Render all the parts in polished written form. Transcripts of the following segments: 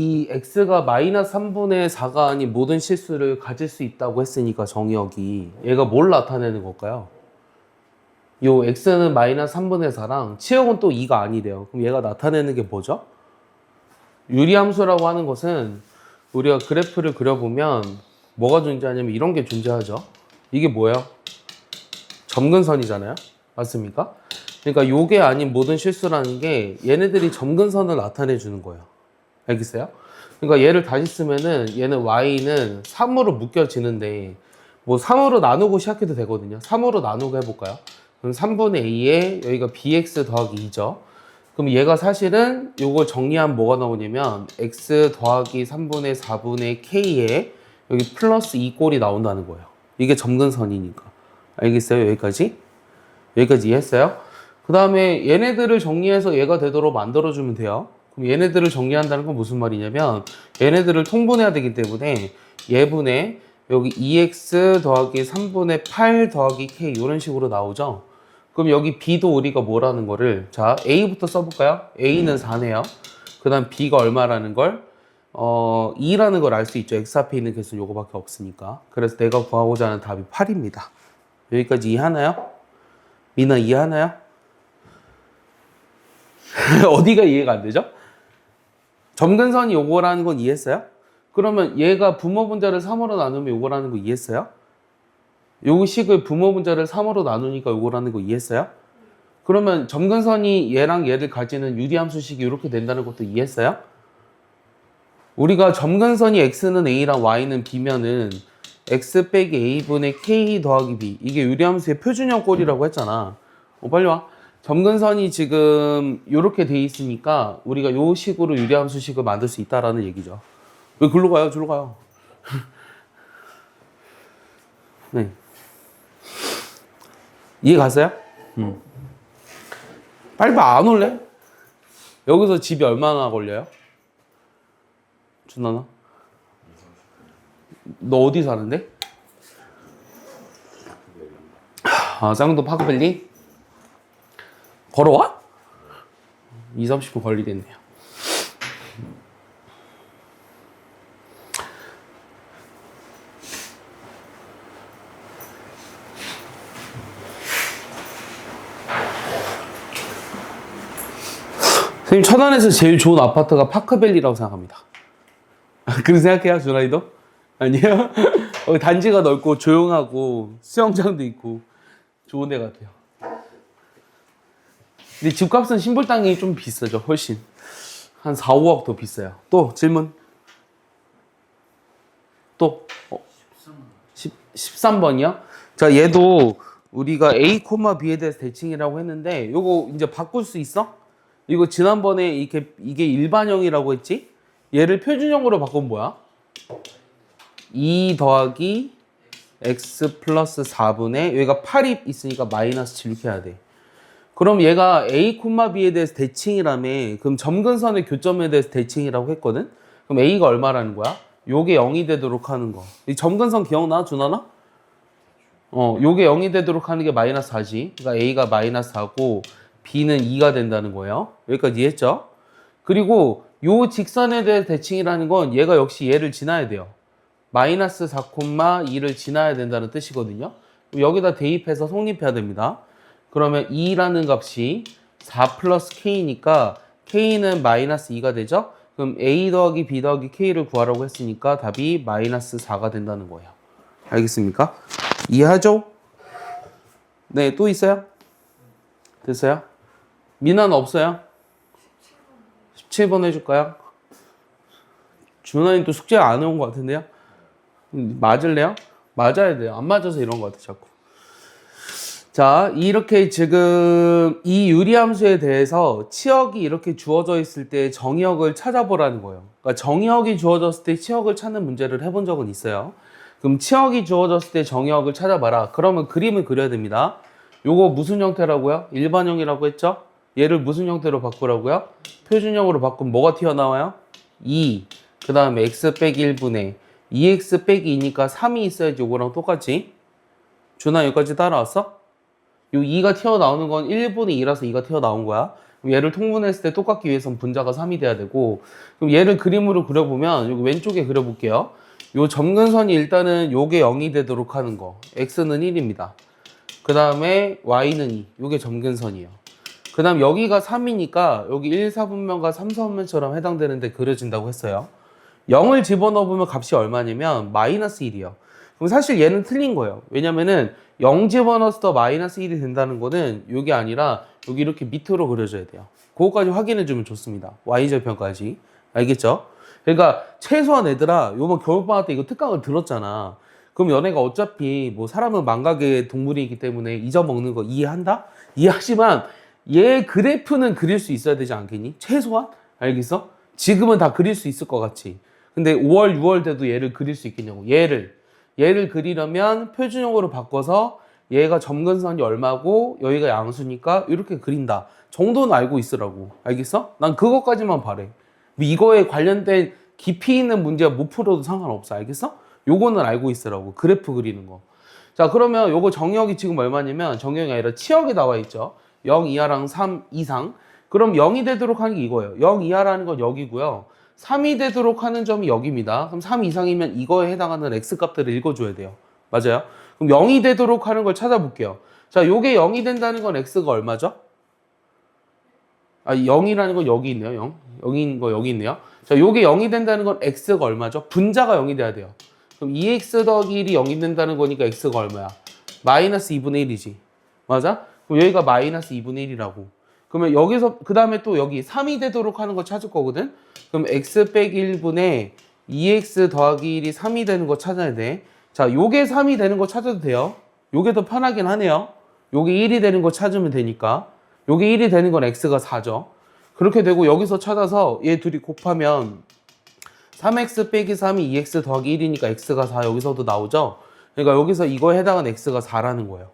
이 x가 마이너스 3분의 4가 아닌 모든 실수를 가질 수 있다고 했으니까 정의역이 얘가 뭘 나타내는 걸까요? 요 x는 마이너스 3분의 4랑 치역은 또 2가 아니래요. 그럼 얘가 나타내는 게 뭐죠? 유리함수라고 하는 것은 우리가 그래프를 그려보면 뭐가 존재하냐면 이런 게 존재하죠. 이게 뭐예요? 점근선이잖아요. 맞습니까? 그러니까 요게 아닌 모든 실수라는 게 얘네들이 점근선을 나타내 주는 거예요. 알겠어요? 그러니까 얘를 다시 쓰면은 얘는 y는 3으로 묶여지는데 뭐 3으로 나누고 시작해도 되거든요. 3으로 나누고 해볼까요? 그럼 3분의 a에 여기가 bx 더하기 2죠. 그럼 얘가 사실은 요걸 정리하면 뭐가 나오냐면 x 더하기 3분의 4분의 k에 여기 플러스 2꼴이 나온다는 거예요. 이게 점근선이니까. 알겠어요? 여기까지? 여기까지 이해했어요? 그 다음에 얘네들을 정리해서 얘가 되도록 만들어주면 돼요. 그럼 얘네들을 정리한다는 건 무슨 말이냐면 얘네들을 통분해야 되기 때문에 얘분의 여기 2x 더하기 3분의 8 더하기 k 이런 식으로 나오죠. 그럼 여기 b도 우리가 뭐라는 거를 자 a부터 써볼까요? a는 4네요. 그 다음 b가 얼마라는 걸 2라는 걸 알 수 있죠. x 앞에 있는 개수는 요거밖에 없으니까. 그래서 내가 구하고자 하는 답이 8입니다. 여기까지 이해하나요? 미나 이해하나요? 어디가 이해가 안 되죠? 점근선이 요거라는 건 이해했어요? 그러면 얘가 부모 분자를 3으로 나누면 요거라는 거 이해했어요? 요 식을 부모 분자를 3으로 나누니까 요거라는 거 이해했어요? 그러면 점근선이 얘랑 얘를 가지는 유리함수식이 이렇게 된다는 것도 이해했어요? 우리가 점근선이 x는 a랑 y는 b면은 x 빼기 a분의 k 더하기 b 이게 유리함수의 표준형 꼴이라고 했잖아. 빨리 와. 점근선이 지금 이렇게 돼 있으니까 우리가 요 식으로 유리함수식을 만들 수 있다라는 얘기죠. 왜 글로 가요? 저로 가요. 네. 이해 갔어요? 빨리 안 올래? 여기서 집이 얼마나 걸려요? 준하나? 너 어디 사는데? 아, 쌍도 파크밸리? 걸어와? 2, 30분 걸리겠네요. 선생님, 천안에서 제일 좋은 아파트가 파크밸리라고 생각합니다. 그렇게 생각해요, 준하이도? 아니요? 단지가 넓고 조용하고 수영장도 있고 좋은 데 같아요. 근데 집값은 신불 땅이 좀 비싸죠, 훨씬. 한 4, 5억 더 비싸요. 또 질문? 또? 13번이요? 자, 얘도 우리가 A, B에 대해서 대칭이라고 했는데 요거 이제 바꿀 수 있어? 이거 지난번에 이게 일반형이라고 했지? 얘를 표준형으로 바꾸면 뭐야? 2 더하기 x 플러스 4분의 여기가 8이 있으니까 마이너스 7 이렇게 해야 돼. 그럼 얘가 A, B에 대해서 대칭이라며 그럼 점근선의 교점에 대해서 대칭이라고 했거든? 그럼 A가 얼마라는 거야? 요게 0이 되도록 하는 거. 이 점근선 기억나? 준하나? 요게 0이 되도록 하는 게 마이너스 4지. 그러니까 A가 마이너스 4고 B는 2가 된다는 거예요. 여기까지 이해했죠? 그리고 요 직선에 대해 대칭이라는 건 얘가 역시 얘를 지나야 돼요. 마이너스 4,2를 지나야 된다는 뜻이거든요. 여기다 대입해서 성립해야 됩니다. 그러면 2라는 값이 4 플러스 K니까 K는 마이너스 2가 되죠? 그럼 A 더하기 B 더하기 K를 구하라고 했으니까 답이 마이너스 4가 된다는 거예요. 알겠습니까? 이해하죠? 네, 또 있어요? 됐어요? 미나는 없어요? 17번 해줄까요? 준하님 또 숙제 안 해온 것 같은데요? 맞을래요? 맞아야 돼요. 안 맞아서 이런 것 같아, 자꾸. 자, 이렇게 지금 이 유리함수에 대해서 치역이 이렇게 주어져 있을 때 정의역을 찾아보라는 거예요. 그러니까 정의역이 주어졌을 때 치역을 찾는 문제를 해본 적은 있어요. 그럼 치역이 주어졌을 때 정의역을 찾아봐라. 그러면 그림을 그려야 됩니다. 요거 무슨 형태라고요? 일반형이라고 했죠? 얘를 무슨 형태로 바꾸라고요? 표준형으로 바꾸면 뭐가 튀어나와요? 2, 그 다음에 x 빼기 1분의 2x 빼기 2니까 3이 있어야지 요거랑 똑같지? 준아 여기까지 따라왔어? 요 2가 튀어나오는 건 1분의 2라서 2가 튀어나온 거야. 그럼 얘를 통분했을 때 똑같기 위해선 분자가 3이 돼야 되고, 그럼 얘를 그림으로 그려보면 여기 왼쪽에 그려볼게요. 요 점근선이 일단은 요게 0이 되도록 하는 거. x는 1입니다. 그 다음에 y는 2. 요게 점근선이에요. 그 다음 여기가 3이니까 여기 1, 4분면과 3, 4분면처럼 해당되는데 그려진다고 했어요. 0을 집어넣어보면 값이 얼마냐면 마이너스 1이에요. 그럼 사실 얘는 틀린 거예요. 왜냐면은 0 집어넣었을 때 마이너스 1이 된다는 거는 이게 아니라 여기 이렇게 밑으로 그려줘야 돼요. 그거까지 확인해주면 좋습니다. y절편까지. 알겠죠? 그러니까 최소한 얘들아 요번 겨울방학 때 이거 특강을 들었잖아. 그럼 연애가 어차피 뭐 사람은 망각의 동물이기 때문에 잊어먹는 거 이해한다? 이해하지만 얘 그래프는 그릴 수 있어야 되지 않겠니? 최소한? 알겠어? 지금은 다 그릴 수 있을 것 같지. 근데 5월, 6월 돼도 얘를 그릴 수 있겠냐고. 얘를 그리려면 표준형으로 바꿔서 얘가 점근선이 얼마고 여기가 양수니까 이렇게 그린다 정도는 알고 있으라고. 알겠어? 난 그것까지만 바래. 이거에 관련된 깊이 있는 문제 못 풀어도 상관없어. 알겠어? 요거는 알고 있으라고. 그래프 그리는 거. 자, 그러면 요거 정역이 지금 얼마냐면 정역이 아니라 치역이 나와 있죠. 0 이하랑 3 이상. 그럼 0이 되도록 하는 게 이거예요. 0 이하라는 건 여기고요. 3이 되도록 하는 점이 여기입니다. 그럼 3 이상이면 이거에 해당하는 x값들을 읽어줘야 돼요. 맞아요? 그럼 0이 되도록 하는 걸 찾아볼게요. 자, 요게 0이 된다는 건 x가 얼마죠? 아, 0이라는 건 여기 있네요. 0. 0인 거 여기 있네요. 자, 요게 0이 된다는 건 x가 얼마죠? 분자가 0이 돼야 돼요. 그럼 2x 더하기 1이 0이 된다는 거니까 x가 얼마야? 마이너스 2분의 1이지. 맞아? 그럼 여기가 마이너스 2분의 1이라고. 그러면 여기서 그 다음에 또 여기 3이 되도록 하는 거 찾을 거거든. 그럼 x 빼기 1분의 2x 더하기 1이 3이 되는 거 찾아야 돼. 자, 요게 3이 되는 거 찾아도 돼요. 요게 더 편하긴 하네요. 요게 1이 되는 거 찾으면 되니까. 요게 1이 되는 건 x가 4죠. 그렇게 되고 여기서 찾아서 얘 둘이 곱하면 3x 빼기 3이 2x 더하기 1이니까 x가 4 여기서도 나오죠. 그러니까 여기서 이거에 해당하는 x가 4라는 거예요.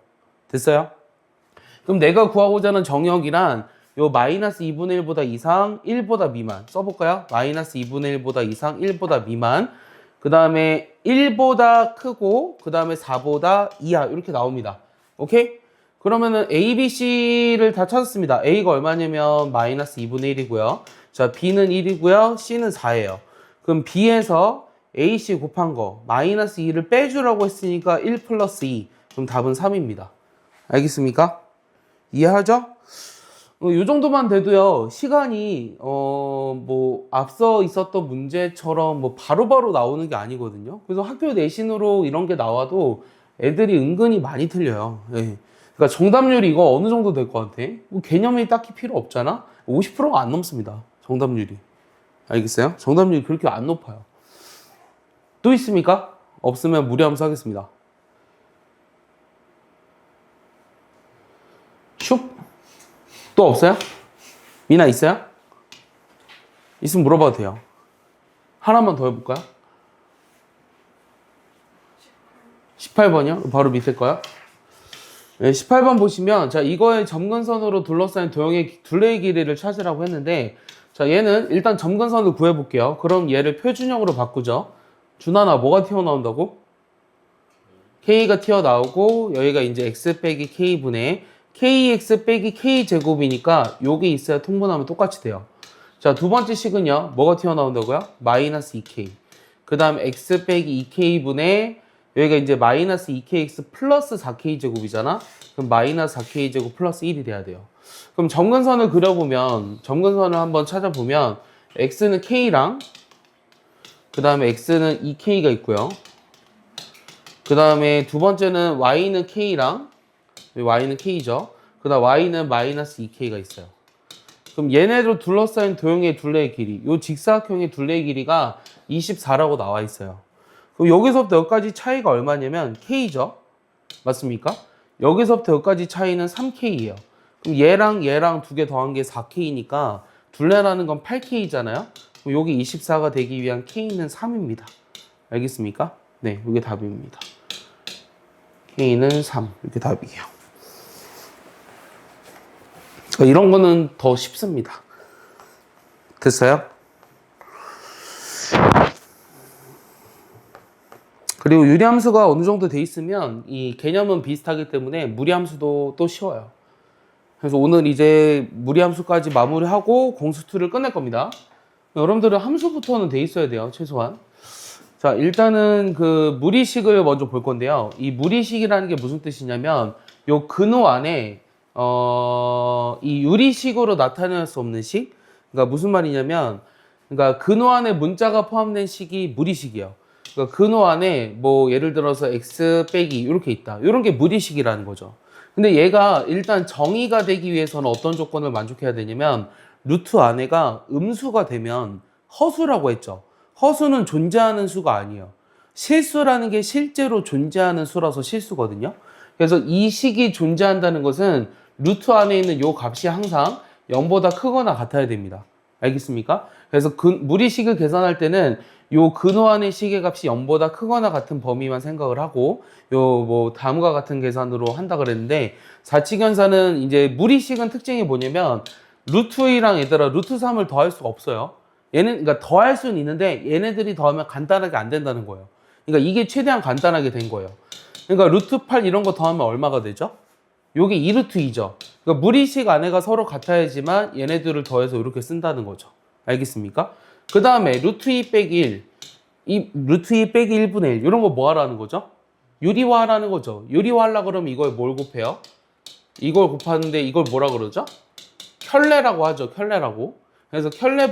됐어요? 그럼 내가 구하고자 하는 정역이란 요 마이너스 2분의 1보다 이상 1보다 미만 써볼까요? 마이너스 2분의 1보다 이상 1보다 미만 그 다음에 1보다 크고 그 다음에 4보다 이하 이렇게 나옵니다. 오케이? 그러면은 A, B, C를 다 찾았습니다. A가 얼마냐면 마이너스 2분의 1이고요. 자, B는 1이고요. C는 4예요. 그럼 B에서 A, C 곱한 거 마이너스 2를 빼주라고 했으니까 1 플러스 2 그럼 답은 3입니다. 알겠습니까? 이해하죠? 요 정도만 돼도요, 시간이, 뭐, 앞서 있었던 문제처럼 뭐, 바로바로 나오는 게 아니거든요. 그래서 학교 내신으로 이런 게 나와도 애들이 은근히 많이 틀려요. 예. 그러니까 정답률이 이거 어느 정도 될 것 같아? 뭐 개념이 딱히 필요 없잖아? 50%가 안 넘습니다. 정답률이. 알겠어요? 정답률이 그렇게 안 높아요. 또 있습니까? 없으면 무리하면서 하겠습니다. 슉! 또 없어요? 미나 있어요? 있으면 물어봐도 돼요. 하나만 더 해볼까요? 18번이요? 바로 밑에 거요? 네, 18번 보시면 자 이거의 점근선으로 둘러싸인 도형의 둘레의 길이를 찾으라고 했는데 자 얘는 일단 점근선을 구해볼게요. 그럼 얘를 표준형으로 바꾸죠. 준하나 뭐가 튀어나온다고? K가 튀어나오고 여기가 이제 X 빼기 K분의 KX 빼기 K제곱이니까 요게 있어야 통분하면 똑같이 돼요. 자, 두 번째 식은요. 뭐가 튀어나온다고요? 마이너스 2K. 그 다음 X 빼기 2K분의 여기가 이제 마이너스 2KX 플러스 4K제곱이잖아. 그럼 마이너스 4K제곱 플러스 1이 돼야 돼요. 그럼 점근선을 그려보면 점근선을 한번 찾아보면 X는 K랑 그 다음에 X는 2K가 있고요. 그 다음에 두 번째는 Y는 K랑 Y는 K죠. 그 다음 Y는 마이너스 2K가 있어요. 그럼 얘네들 둘러싸인 도형의 둘레의 길이 이 직사각형의 둘레의 길이가 24라고 나와 있어요. 그럼 여기서부터 여기까지 차이가 얼마냐면 K죠. 맞습니까? 여기서부터 여기까지 차이는 3K예요. 그럼 얘랑 두 개 더한 게 4K니까 둘레라는 건 8K잖아요. 그럼 여기 24가 되기 위한 K는 3입니다. 알겠습니까? 네, 이게 답입니다. K는 3 이렇게 답이에요. 이런 거는 더 쉽습니다. 됐어요? 그리고 유리함수가 어느 정도 돼 있으면 이 개념은 비슷하기 때문에 무리함수도 또 쉬워요. 그래서 오늘 이제 무리함수까지 마무리하고 공수2를 끝낼 겁니다. 여러분들은 함수부터는 돼 있어야 돼요, 최소한. 자, 일단은 그 무리식을 먼저 볼 건데요. 이 무리식이라는 게 무슨 뜻이냐면, 요 근호 안에, 이 유리식으로 나타낼 수 없는 식? 그러니까 무슨 말이냐면, 그러니까 근호 안에 문자가 포함된 식이 무리식이에요. 그러니까 근호 안에 뭐 예를 들어서 x 빼기 이렇게 있다. 이런 게 무리식이라는 거죠. 근데 얘가 일단 정의가 되기 위해서는 어떤 조건을 만족해야 되냐면, 루트 안에가 음수가 되면 허수라고 했죠. 허수는 존재하는 수가 아니에요. 실수라는 게 실제로 존재하는 수라서 실수거든요. 그래서 이 식이 존재한다는 것은 루트 안에 있는 요 값이 항상 0보다 크거나 같아야 됩니다. 알겠습니까? 그래서 무리식을 계산할 때는 요 근호 안의 식의 값이 0보다 크거나 같은 범위만 생각을 하고 요 뭐 다음과 같은 계산으로 한다 그랬는데 사칙연산은 이제 무리식은 특징이 뭐냐면 루트 2랑 얘들아 루트 3을 더할 수가 없어요. 얘는 그러니까 더할 수는 있는데 얘네들이 더하면 간단하게 안 된다는 거예요. 그러니까 이게 최대한 간단하게 된 거예요. 그러니까 루트 8 이런 거 더하면 얼마가 되죠? 요게 2루트 2죠. 그러니까 무리식 안에가 서로 같아야지만 얘네들을 더해서 이렇게 쓴다는 거죠. 알겠습니까? 그 다음에 루트 2 빼기 1, 이 루트 2 빼기 1분의 1 이런 거 뭐 하라는 거죠? 유리화하라는 거죠. 유리화하려고 그러면 이걸 뭘 곱해요? 이걸 곱하는데 이걸 뭐라 그러죠? 켤레라고 하죠. 켤레라고. 그래서 켤레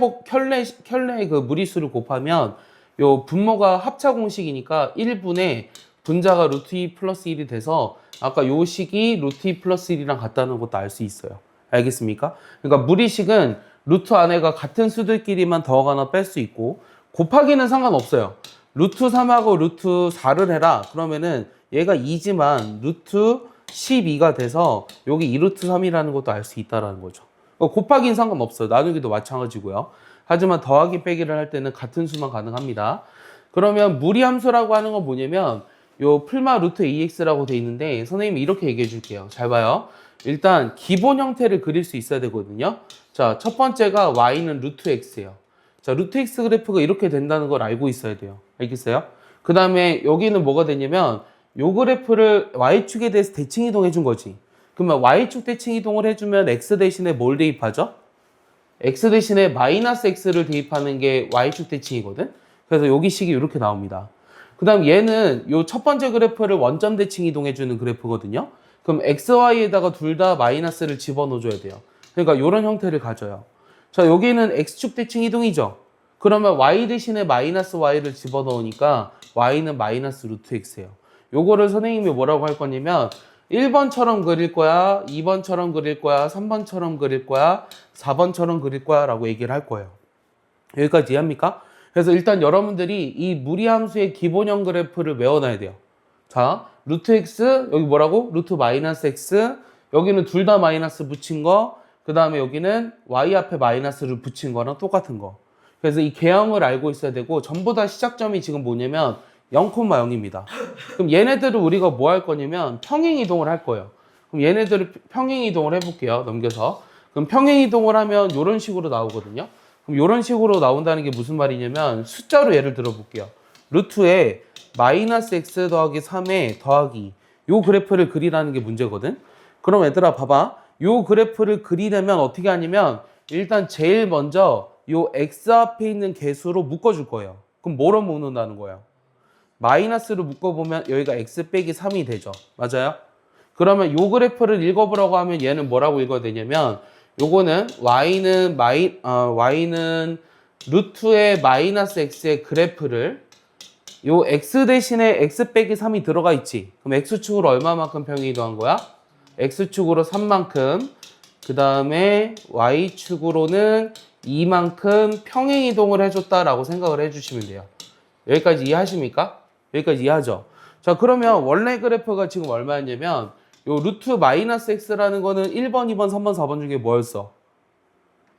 그 무리수를 곱하면 요 분모가 합차 공식이니까 1분의 분자가 루트 2 플러스 1이 돼서 아까 요 식이 루트 2 플러스 1이랑 같다는 것도 알 수 있어요. 알겠습니까? 그러니까 무리식은 루트 안에가 같은 수들끼리만 더하거나 뺄 수 있고 곱하기는 상관없어요. 루트 3하고 루트 4를 해라. 그러면은 얘가 2지만 루트 12가 돼서 여기 2루트 3이라는 것도 알 수 있다는 거죠. 곱하기는 상관없어요. 나누기도 마찬가지고요. 하지만 더하기 빼기를 할 때는 같은 수만 가능합니다. 그러면 무리함수라고 하는 건 뭐냐면 요 풀마 루트 AX라고 돼 있는데 선생님이 이렇게 얘기해 줄게요. 잘 봐요. 일단 기본 형태를 그릴 수 있어야 되거든요. 자, 첫 번째가 y는 루트 x예요. 자, 루트 x 그래프가 이렇게 된다는 걸 알고 있어야 돼요. 알겠어요? 그 다음에 여기는 뭐가 되냐면 요 그래프를 y축에 대해서 대칭 이동해 준 거지. 그러면 y축 대칭 이동을 해주면 x 대신에 뭘 대입하죠? x 대신에 마이너스 x를 대입하는 게 y축 대칭이거든. 그래서 여기 식이 이렇게 나옵니다. 그 다음 얘는 요 첫 번째 그래프를 원점 대칭 이동해주는 그래프거든요. 그럼 xy에다가 둘 다 마이너스를 집어넣어줘야 돼요. 그러니까 이런 형태를 가져요. 자, 여기는 x축 대칭 이동이죠. 그러면 y 대신에 마이너스 y를 집어넣으니까 y는 마이너스 루트 x예요. 요거를 선생님이 뭐라고 할 거냐면 1번처럼 그릴 거야, 2번처럼 그릴 거야, 3번처럼 그릴 거야, 4번처럼 그릴 거야 라고 얘기를 할 거예요. 여기까지 이해합니까? 그래서 일단 여러분들이 이 무리함수의 기본형 그래프를 외워놔야 돼요. 자, 루트 x, 여기 뭐라고? 루트 마이너스 x, 여기는 둘 다 마이너스 붙인 거, 그 다음에 여기는 y 앞에 마이너스를 붙인 거랑 똑같은 거. 그래서 이 개형을 알고 있어야 되고 전부 다 시작점이 지금 뭐냐면 0,0입니다. 그럼 얘네들을 우리가 뭐 할 거냐면 평행 이동을 할 거예요. 그럼 얘네들을 평행 이동을 해볼게요. 넘겨서. 그럼 평행 이동을 하면 이런 식으로 나오거든요. 그럼 이런 식으로 나온다는 게 무슨 말이냐면 숫자로 예를 들어 볼게요. 루트에 마이너스 x 더하기 3에 더하기 요 그래프를 그리라는 게 문제거든. 그럼 얘들아 봐봐. 요 그래프를 그리려면 어떻게 하냐면 일단 제일 먼저 요 x 앞에 있는 개수로 묶어줄 거예요. 그럼 뭐로 묶는다는 거예요? 마이너스로 묶어보면 여기가 x 빼기 3이 되죠. 맞아요? 그러면 요 그래프를 읽어보라고 하면 얘는 뭐라고 읽어야 되냐면 요거는 y는 루트의 마이너스 x의 그래프를 요 x 대신에 x 빼기 3이 들어가 있지. 그럼 x축으로 얼마만큼 평행 이동한 거야? x축으로 3만큼, 그 다음에 y축으로는 2만큼 평행 이동을 해줬다라고 생각을 해주시면 돼요. 여기까지 이해하십니까? 여기까지 이해하죠? 자, 그러면 원래 그래프가 지금 얼마였냐면 요 루트 마이너스 x라는 거는 1번, 2번, 3번, 4번 중에 뭐였어?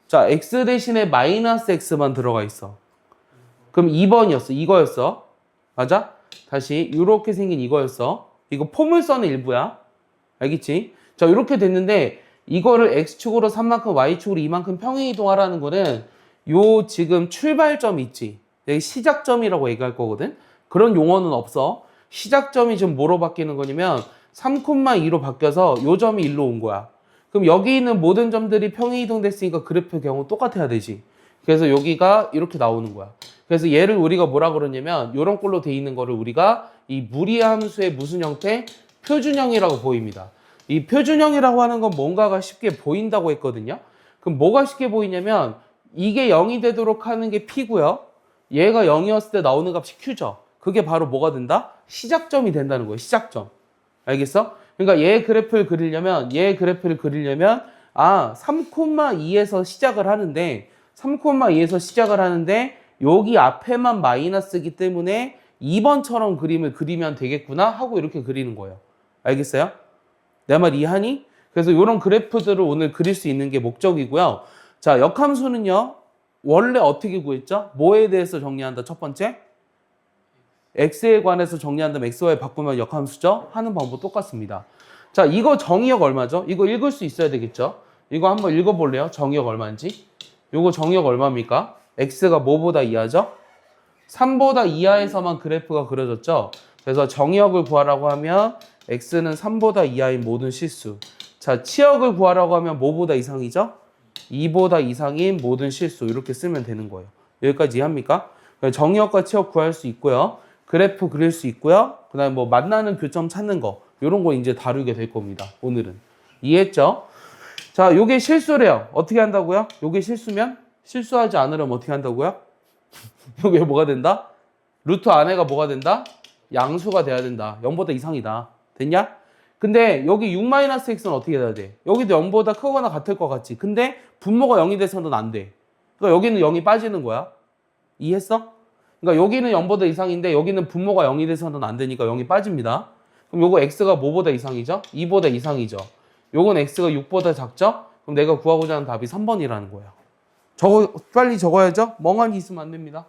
자, x 대신에 마이너스 x만 들어가 있어. 그럼 2번이었어. 이거였어. 맞아? 다시 이렇게 생긴 이거였어. 이거 포물선의 일부야. 알겠지? 자, 이렇게 됐는데 이거를 x축으로 3만큼, y축으로 2만큼 평행 이동하라는 거는 요 지금 출발점 있지? 여기 시작점이라고 얘기할 거거든? 그런 용어는 없어. 시작점이 지금 뭐로 바뀌는 거냐면 3,2로 바뀌어서 요 점이 1로 온 거야. 그럼 여기 있는 모든 점들이 평행이동됐으니까 그래프의 경우 똑같아야 되지. 그래서 여기가 이렇게 나오는 거야. 그래서 얘를 우리가 뭐라 그러냐면 이런 꼴로 돼 있는 거를 우리가 이 무리함수의 무슨 형태? 표준형이라고 보입니다. 이 표준형이라고 하는 건 뭔가가 쉽게 보인다고 했거든요. 그럼 뭐가 쉽게 보이냐면 이게 0이 되도록 하는 게 P고요. 얘가 0이었을 때 나오는 값이 Q죠. 그게 바로 뭐가 된다? 시작점이 된다는 거예요. 시작점. 알겠어? 그러니까 얘 그래프를 그리려면 3,2에서 시작을 하는데 3,2에서 시작을 하는데 여기 앞에만 마이너스이기 때문에 2번처럼 그림을 그리면 되겠구나 하고 이렇게 그리는 거예요. 알겠어요? 내 말 이해하니? 그래서 이런 그래프들을 오늘 그릴 수 있는 게 목적이고요. 자, 역함수는요. 원래 어떻게 구했죠? 뭐에 대해서 정리한다? 첫 번째? x에 관해서 정리한다면 xy 바꾸면 역함수죠? 하는 방법 똑같습니다. 자, 이거 정의역 얼마죠? 이거 읽을 수 있어야 되겠죠? 이거 한번 읽어볼래요? 정의역 얼마인지? 이거 정의역 얼마입니까? x가 뭐보다 이하죠? 3보다 이하에서만 그래프가 그려졌죠? 그래서 정의역을 구하라고 하면 x는 3보다 이하인 모든 실수. 자, 치역을 구하라고 하면 뭐보다 이상이죠? 2보다 이상인 모든 실수. 이렇게 쓰면 되는 거예요. 여기까지 이해합니까? 정의역과 치역 구할 수 있고요. 그래프 그릴 수 있고요. 그 다음에 뭐 만나는 교점 찾는 거. 이런 거 이제 다루게 될 겁니다. 오늘은. 이해했죠? 자, 요게 실수래요. 어떻게 한다고요? 요게 실수면? 실수하지 않으려면 어떻게 한다고요? 요게 뭐가 된다? 루트 안에가 뭐가 된다? 양수가 돼야 된다. 0보다 이상이다. 됐냐? 근데 여기 6-x는 어떻게 돼야 돼? 여기도 0보다 크거나 같을 것 같지. 근데 분모가 0이 돼서는 안 돼. 그러니까 여기는 0이 빠지는 거야. 이해했어? 그러니까 여기는 0보다 이상인데 여기는 분모가 0이 돼서는 안 되니까 0이 빠집니다. 그럼 요거 x가 뭐보다 이상이죠? 2보다 이상이죠. 요건 x가 6보다 작죠? 그럼 내가 구하고자 하는 답이 3번이라는 거예요. 빨리 적어야죠? 멍하니 있으면 안 됩니다.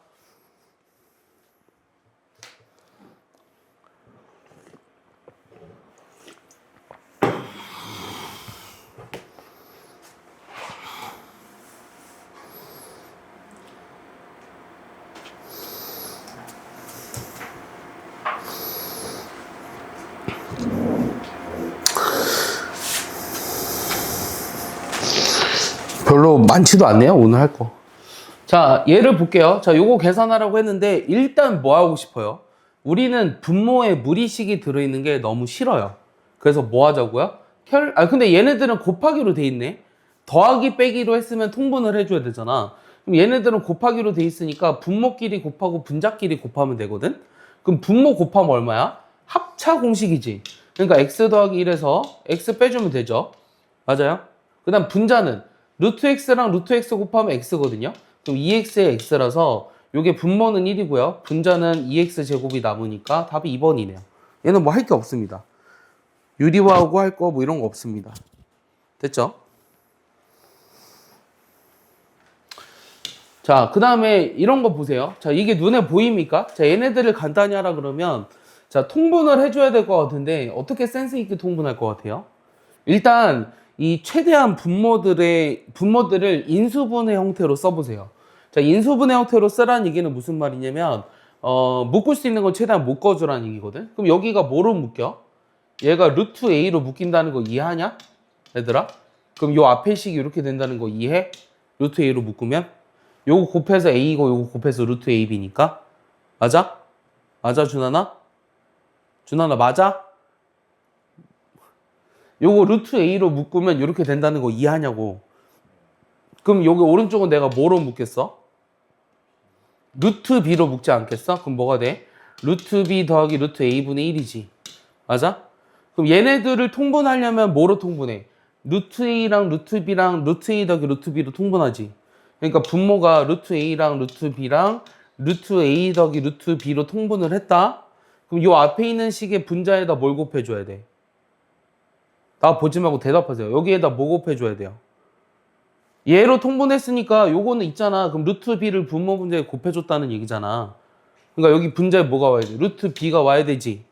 별로 많지도 않네요, 오늘 할 거. 자, 얘를 볼게요. 자, 요거 계산하라고 했는데 일단 뭐 하고 싶어요? 우리는 분모에 무리식이 들어있는 게 너무 싫어요. 그래서 뭐 하자고요? 근데 얘네들은 곱하기로 돼 있네. 더하기 빼기로 했으면 통분을 해줘야 되잖아. 그럼 얘네들은 곱하기로 돼 있으니까 분모끼리 곱하고 분자끼리 곱하면 되거든? 그럼 분모 곱하면 얼마야? 합차 공식이지. 그러니까 x 더하기 1에서 x 빼주면 되죠. 맞아요? 그 다음 분자는 루트 x랑 루트 x 곱하면 x거든요. 그럼 2x의 x라서 요게 분모는 1이고요. 분자는 2x 제곱이 남으니까 답이 2번이네요. 얘는 뭐 할 게 없습니다. 유리화하고 할 거 뭐 이런 거 없습니다. 됐죠? 자, 그 다음에 이런 거 보세요. 자, 이게 눈에 보입니까? 자, 얘네들을 간단히 하라 그러면 자, 통분을 해줘야 될 것 같은데 어떻게 센스 있게 통분할 것 같아요? 일단 이 최대한 분모들을 인수분해 형태로 써보세요. 자, 인수분해 형태로 쓰라는 얘기는 무슨 말이냐면 묶을 수 있는 건 최대한 묶어주라는 얘기거든. 그럼 여기가 뭐로 묶여? 얘가 루트 a로 묶인다는 거 이해하냐? 얘들아? 그럼 요 앞에 식이 이렇게 된다는 거 이해해? 루트 a로 묶으면? 요거 곱해서 a고 요거 곱해서 루트 ab니까? 맞아? 맞아, 준하나? 준하나 맞아? 요거 루트 a로 묶으면 이렇게 된다는 거 이해하냐고. 그럼 여기 오른쪽은 내가 뭐로 묶겠어? 루트 b로 묶지 않겠어? 그럼 뭐가 돼? 루트 b 더하기 루트 a분의 1이지. 맞아? 그럼 얘네들을 통분하려면 뭐로 통분해? 루트 a랑 루트 b랑 루트 a 더하기 루트 b로 통분하지. 그러니까 분모가 루트 a랑 루트 b랑 루트 a 더하기 루트 b로 통분을 했다. 그럼 요 앞에 있는 식의 분자에다 뭘 곱해줘야 돼? 나 보지 말고 대답하세요. 여기에다 뭐 곱해줘야 돼요? 얘로 통분했으니까 요거는 있잖아. 그럼 루트 b를 분모 분자에 곱해줬다는 얘기잖아. 그러니까 여기 분자에 뭐가 와야 돼? 루트 b가 와야 되지.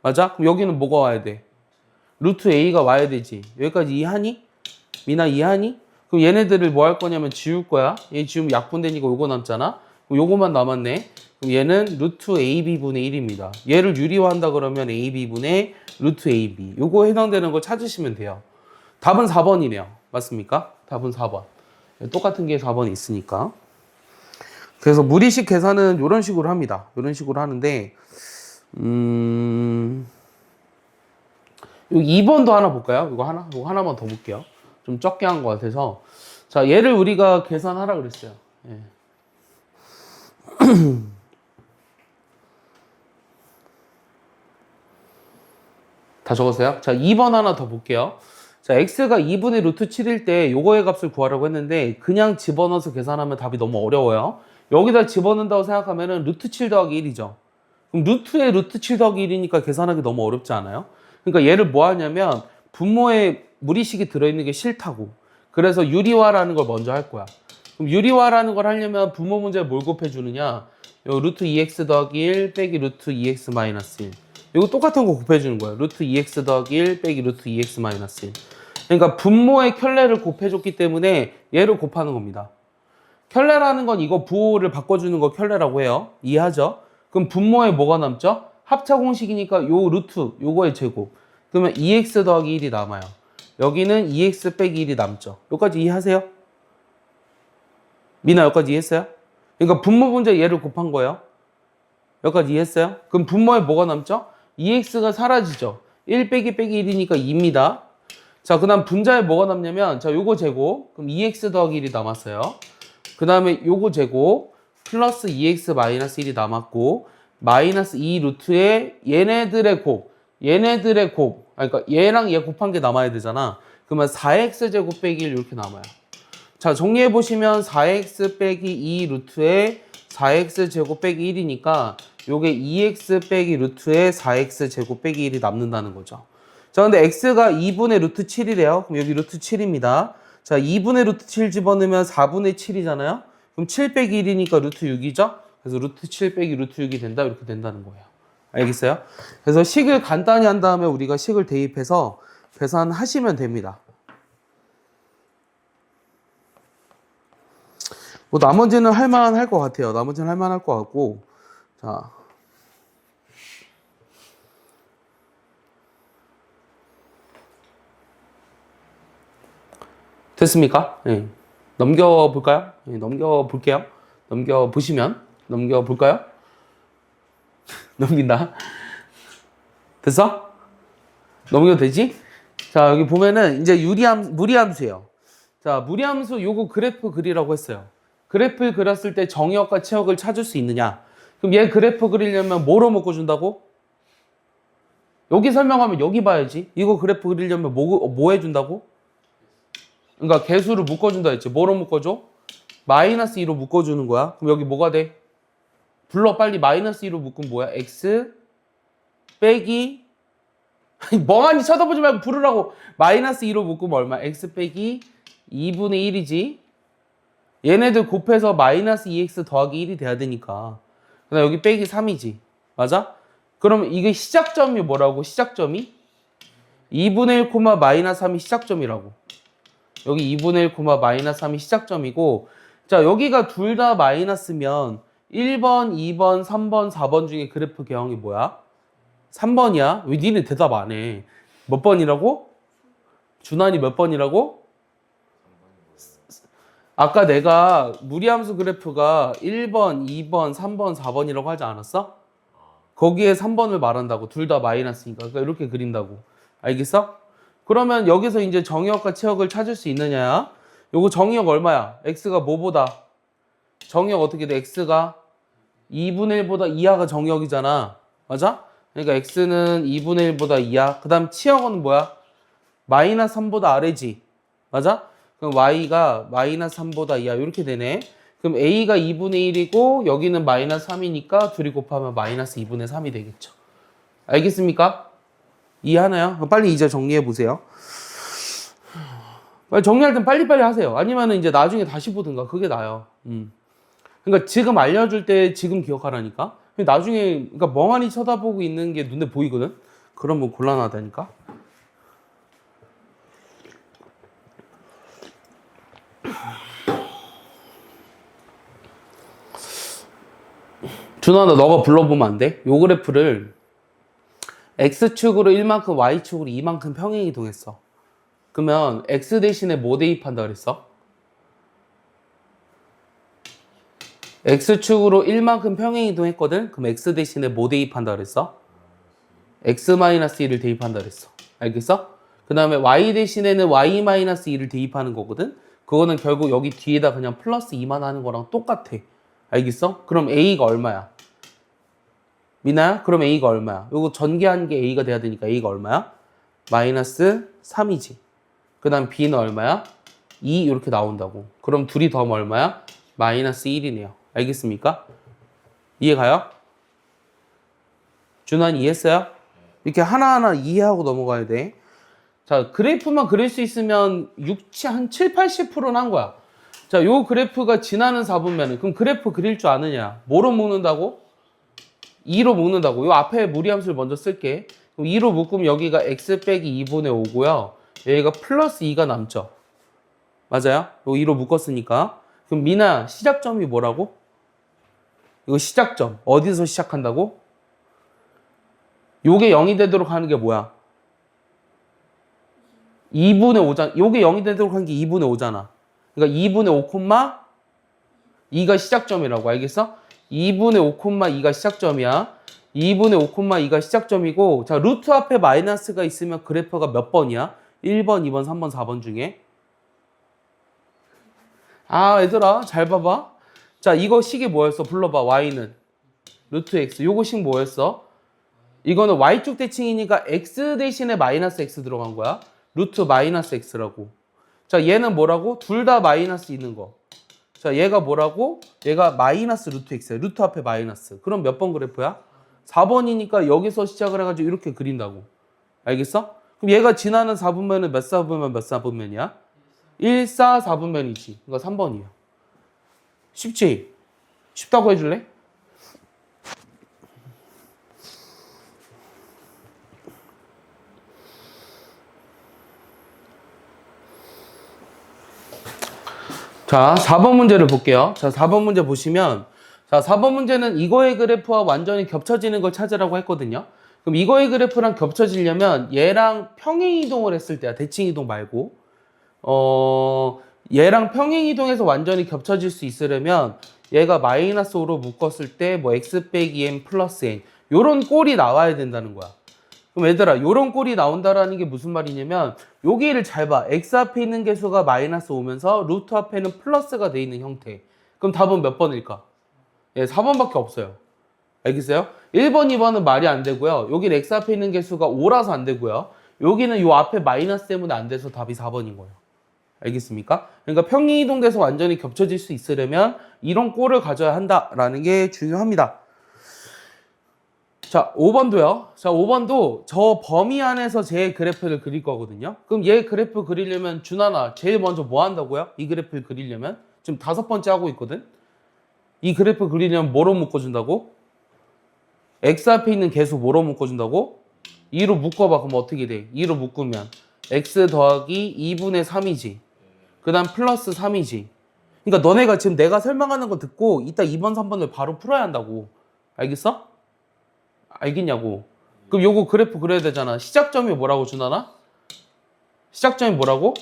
맞아? 그럼 여기는 뭐가 와야 돼? 루트 a가 와야 되지. 여기까지 이해하니? 미나 이해하니? 그럼 얘네들을 뭐 할 거냐면 지울 거야. 얘 지우면 약분되니까 요거 남잖아. 그럼 요거만 남았네. 그럼 얘는 루트 ab분의 1입니다. 얘를 유리화한다 그러면 ab분의 루트 ab. 요거 해당되는 거 찾으시면 돼요. 답은 4번이네요. 맞습니까? 답은 4번. 똑같은 게 4번이 있으니까. 그래서 무리식 계산은 이런 식으로 합니다. 이런 식으로 하는데, 여기 2번도 하나 볼까요? 이거 하나만 더 볼게요. 좀 적게 한 것 같아서. 자, 얘를 우리가 계산하라 그랬어요. 예. 다 적었어요? 자, 2번 하나 더 볼게요. 자, x가 2분의 루트 7일 때 요거의 값을 구하라고 했는데 그냥 집어넣어서 계산하면 답이 너무 어려워요. 여기다 집어넣는다고 생각하면은 루트 7 더하기 1이죠. 그럼 루트에 루트 7 더하기 1이니까 계산하기 너무 어렵지 않아요? 그러니까 얘를 뭐 하냐면 분모에 무리식이 들어있는 게 싫다고. 그래서 유리화라는 걸 먼저 할 거야. 그럼 유리화라는 걸 하려면 분모 문제에 뭘 곱해주느냐? 요 루트 2x 더하기 1 빼기 루트 2x 마이너스 1. 이거 똑같은 거 곱해주는 거예요. 루트 2x 더하기 1 빼기 루트 2x 마이너스 1. 그러니까 분모의 켤레를 곱해줬기 때문에 얘를 곱하는 겁니다. 켤레라는 건 이거 부호를 바꿔주는 거 켤레라고 해요. 이해하죠? 그럼 분모에 뭐가 남죠? 합차 공식이니까 요 루트, 요거의 제곱. 그러면 2x 더하기 1이 남아요. 여기는 2x 빼기 1이 남죠. 여기까지 이해하세요? 미나 여기까지 이해했어요? 그러니까 분모 문제 얘를 곱한 거예요. 여기까지 이해했어요? 그럼 분모에 뭐가 남죠? 2x가 사라지죠. 1 빼기 빼기 1이니까 2입니다. 자, 그 다음 분자에 뭐가 남냐면, 자, 요거 제곱. 그럼 2x 더하기 1이 남았어요. 그 다음에 요거 제곱. 플러스 2x 마이너스 1이 남았고, 마이너스 2 루트에 얘네들의 곱. 그러니까 얘랑 얘 곱한 게 남아야 되잖아. 그러면 4x 제곱 빼기 1 이렇게 남아요. 자, 정리해보시면 4x 빼기 2 루트에 4x 제곱 빼기 1이니까 요게 2x 빼기 루트에 4x 제곱 빼기 1이 남는다는 거죠. 자, 근데 x가 2분의 루트 7이래요. 그럼 여기 루트 7입니다. 자, 2분의 루트 7 집어넣으면 4분의 7이잖아요. 그럼 7 빼기 1이니까 루트 6이죠. 그래서 루트 7 빼기 루트 6이 된다. 이렇게 된다는 거예요. 알겠어요? 그래서 식을 간단히 한 다음에 우리가 식을 대입해서 계산하시면 됩니다. 뭐 나머지는 할만할 것 같아요. 나머지는 할만할 것 같고. 자. 됐습니까? 네. 넘겨볼까요? 네, 넘겨볼게요. 넘겨볼까요? 넘긴다. 됐어? 넘겨도 되지? 자, 여기 보면은 이제 무리함수예요. 자, 무리함수 요거 그래프 그리라고 했어요. 그래프를 그렸을 때 정의역과 치역을 찾을 수 있느냐? 그럼 얘 그래프 그리려면 뭐로 묶어준다고? 여기 설명하면 여기 봐야지. 이거 그래프 그리려면 뭐 해준다고? 그러니까 개수를 묶어준다 했지. 뭐로 묶어줘? 마이너스 2로 묶어주는 거야. 그럼 여기 뭐가 돼? 불러 빨리. 마이너스 2로 묶으면 뭐야? x 빼기 멍하니 쳐다보지 말고 부르라고. 마이너스 2로 묶으면 얼마? x 빼기 2분의 1이지. 얘네들 곱해서 마이너스 2x 더하기 1이 돼야 되니까. 그다음 여기 빼기 3이지. 맞아? 그러면 이게 시작점이 뭐라고? 시작점이? 2분의 1, 마이너스 3이 시작점이라고. 여기 2분의 1, 마이너스 3이 시작점이고, 자, 여기가 둘 다 마이너스면 1번, 2번, 3번, 4번 중에 그래프 개형이 뭐야? 3번이야? 왜 니네 대답 안 해? 몇 번이라고? 준환이 몇 번이라고? 아까 내가 무리함수 그래프가 1번, 2번, 3번, 4번이라고 하지 않았어? 거기에 3번을 말한다고. 둘 다 마이너스니까. 그러니까 이렇게 그린다고. 알겠어? 그러면 여기서 이제 정의역과 치역을 찾을 수 있느냐? 요거 정의역 얼마야? x가 뭐보다? 정의역 어떻게 돼? x가 2분의 1보다 이하가 정의역이잖아. 맞아? 그러니까 x는 2분의 1보다 이하. 그 다음 치역은 뭐야? 마이너스 3보다 아래지. 맞아? 그럼 y가 마이너스 3보다 이하. 이렇게 되네. 그럼 a가 2분의 1이고 여기는 마이너스 3이니까 둘이 곱하면 마이너스 2분의 3이 되겠죠. 알겠습니까? 이해하나요? 빨리 이제 정리해 보세요. 빨리 정리할 땐 빨리빨리 하세요. 아니면은 이제 나중에 다시 보든가. 그게 나아요. 그러니까 지금 알려줄 때 지금 기억하라니까. 나중에 그러니까 멍하니 쳐다보고 있는 게 눈에 보이거든. 그러면 곤란하다니까. 준환아, 너가 불러보면 안 돼? 요 그래프를 X축으로 1만큼, Y축으로 2만큼 평행 이동했어. 그러면 x 대신에 뭐 대입한다 그랬어? x축으로 1만큼 평행이동했거든? 그럼 x 대신에 뭐 대입한다 그랬어? x-1을 대입한다 그랬어. 알겠어? 그 다음에 y 대신에는 y-2를 대입하는 거거든? 그거는 결국 여기 뒤에다 그냥 플러스 2만 하는 거랑 똑같아. 알겠어? 그럼 a가 얼마야? 미나야? 그럼 a가 얼마야? 요거 전개한 게 a가 돼야 되니까 a가 얼마야? 마이너스 3이지. 그 다음 b는 얼마야? 2 이렇게 나온다고. 그럼 둘이 더하면 얼마야? 마이너스 1이네요. 알겠습니까? 이해가요? 준환 이해했어요? 이렇게 하나하나 이해하고 넘어가야 돼. 자, 그래프만 그릴 수 있으면 한 7, 80%는 한 거야. 자, 요 그래프가 지나는 4분면은 그럼 그래프 그릴 줄 아느냐? 뭐로 묶는다고? 2로 묶는다고. 요 앞에 무리함수를 먼저 쓸게. 그럼 2로 묶으면 여기가 x 빼기 2분의 5고요. 여기가 플러스 2가 남죠. 맞아요? 요 2로 묶었으니까. 그럼 미나 시작점이 뭐라고? 이거 시작점. 어디서 시작한다고? 요게 0이 되도록 하는 게 뭐야? 2분의 5잖아. 요게 0이 되도록 하는 게 2분의 5잖아. 그러니까 2분의 5, 2가 시작점이라고. 알겠어? 2분의 5, 2가 시작점이야. 2분의 5, 2가 시작점이고, 자, 루트 앞에 마이너스가 있으면 그래프가 몇 번이야? 1번, 2번, 3번, 4번 중에. 아, 얘들아, 잘 봐봐. 자, 이거 식이 뭐였어? 불러봐. y는 루트 x. 요거 식 뭐였어? 이거는 y축 대칭이니까 x 대신에 마이너스 x 들어간 거야. 루트 마이너스 x라고. 자, 얘는 뭐라고? 둘 다 마이너스 있는 거. 자, 얘가 뭐라고? 얘가 마이너스 루트 x야. 루트 앞에 마이너스. 그럼 몇 번 그래프야? 4번이니까 여기서 시작을 해가지고 이렇게 그린다고. 알겠어? 그럼 얘가 지나는 4분면은 몇 4분면 몇 4분면이야? 1, 4, 4분면이지. 그러니까 3번이야. 쉽지? 쉽다고 해줄래? 자, 4번 문제를 볼게요. 자, 4번 문제 보시면, 자, 4번 문제는 이거의 그래프와 완전히 겹쳐지는 걸 찾으라고 했거든요. 그럼 이거의 그래프랑 겹쳐지려면 얘랑 평행이동을 했을 때야. 대칭이동 말고. 얘랑 평행이동해서 완전히 겹쳐질 수 있으려면 얘가 마이너스 5로 묶었을 때 뭐 x 빼기 n 플러스 n 요런 꼴이 나와야 된다는 거야. 그럼 얘들아, 요런 꼴이 나온다라는 게 무슨 말이냐면 여기를 잘 봐. x 앞에 있는 개수가 마이너스 오면서 루트 앞에는 플러스가 돼 있는 형태. 그럼 답은 몇 번일까? 예, 4번밖에 없어요. 알겠어요? 1번, 2번은 말이 안 되고요. 여기는 x 앞에 있는 개수가 5라서 안 되고요. 여기는 요 앞에 마이너스 때문에 안 돼서 답이 4번인 거예요. 알겠습니까? 그러니까 평행이동돼서 완전히 겹쳐질 수 있으려면 이런 꼴을 가져야 한다라는 게 중요합니다. 자, 5번도요. 자, 5번도 저 범위 안에서 제 그래프를 그릴 거거든요. 그럼 얘 그래프 그리려면 준하나 제일 먼저 뭐 한다고요? 이 그래프를 그리려면 지금 5번째 하고 있거든. 이 그래프 그리려면 뭐로 묶어준다고? x 앞에 있는 개수 뭐로 묶어준다고? 2로 묶어봐. 그럼 어떻게 돼? 2로 묶으면 x 더하기 2분의 3이지. 그 다음 플러스 3이지. 그러니까 너네가 지금 내가 설명하는 거 듣고 이따 2번, 3번을 바로 풀어야 한다고. 알겠어? 알겠냐고. 그럼 요거 그래프 그려야 되잖아. 시작점이 뭐라고 준하나? 시작점이 뭐라고?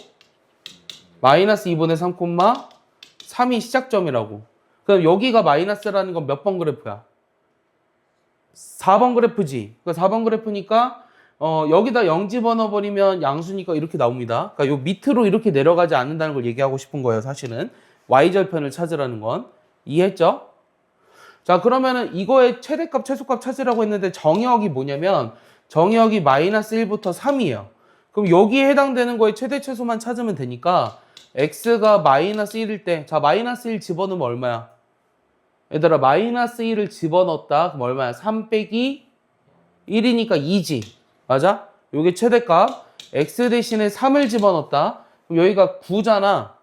마이너스 2분의 3, 3이 시작점이라고. 그럼 여기가 마이너스라는 건 몇 번 그래프야? 4번 그래프지. 그러니까 4번 그래프니까 여기다 0 집어넣어버리면 양수니까 이렇게 나옵니다. 그러니까 요 밑으로 이렇게 내려가지 않는다는 걸 얘기하고 싶은 거예요. 사실은. y절편을 찾으라는 건. 이해했죠? 자, 그러면은 이거의 최대값, 최소값 찾으라고 했는데 정의역이 뭐냐면 정의역이 마이너스 1부터 3이에요. 그럼 여기에 해당되는 거의 최대, 최소만 찾으면 되니까 x가 마이너스 1일 때, 자, 마이너스 1 집어넣으면 얼마야? 얘들아, 마이너스 1을 집어넣었다. 그럼 얼마야? 3 빼기 1이니까 2지. 맞아? 요게 최대값. x 대신에 3을 집어넣었다. 그럼 여기가 9잖아.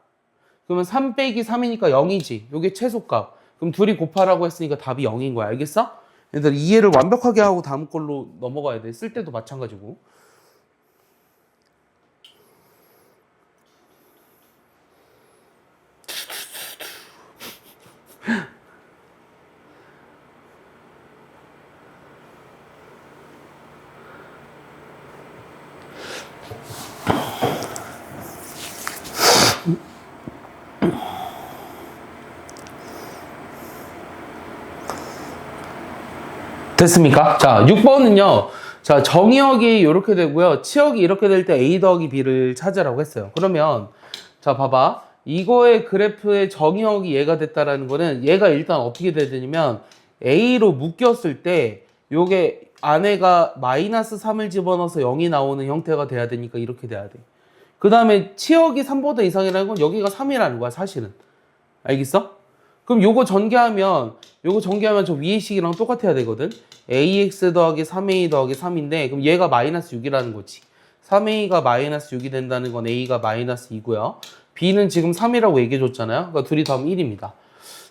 그러면 3 빼기 3이니까 0이지. 요게 최소값. 그럼 둘이 곱하라고 했으니까 답이 0인 거야. 알겠어? 얘들 이해를 완벽하게 하고 다음 걸로 넘어가야 돼. 쓸 때도 마찬가지고. 됐습니까? 자, 6번은요. 자, 정의역이 이렇게 되고요. 치역이 이렇게 될 때 A 더하기 B를 찾으라고 했어요. 그러면 자, 봐봐. 이거의 그래프의 정의역이 얘가 됐다라는 거는 얘가 일단 어떻게 돼야 되냐면 A로 묶였을 때 요게 안에가 마이너스 3을 집어넣어서 0이 나오는 형태가 돼야 되니까 이렇게 돼야 돼. 그 다음에 치역이 3보다 이상이라는 건 여기가 3이라는 거야, 사실은. 알겠어? 그럼 요거 전개하면 저 위의 식이랑 똑같아야 되거든. ax 더하기 3a 더하기 3인데 그럼 얘가 마이너스 6이라는 거지. 3a가 마이너스 6이 된다는 건 a가 마이너스 2고요. b는 지금 3이라고 얘기해 줬잖아요. 그러니까 둘이 더하면 1입니다.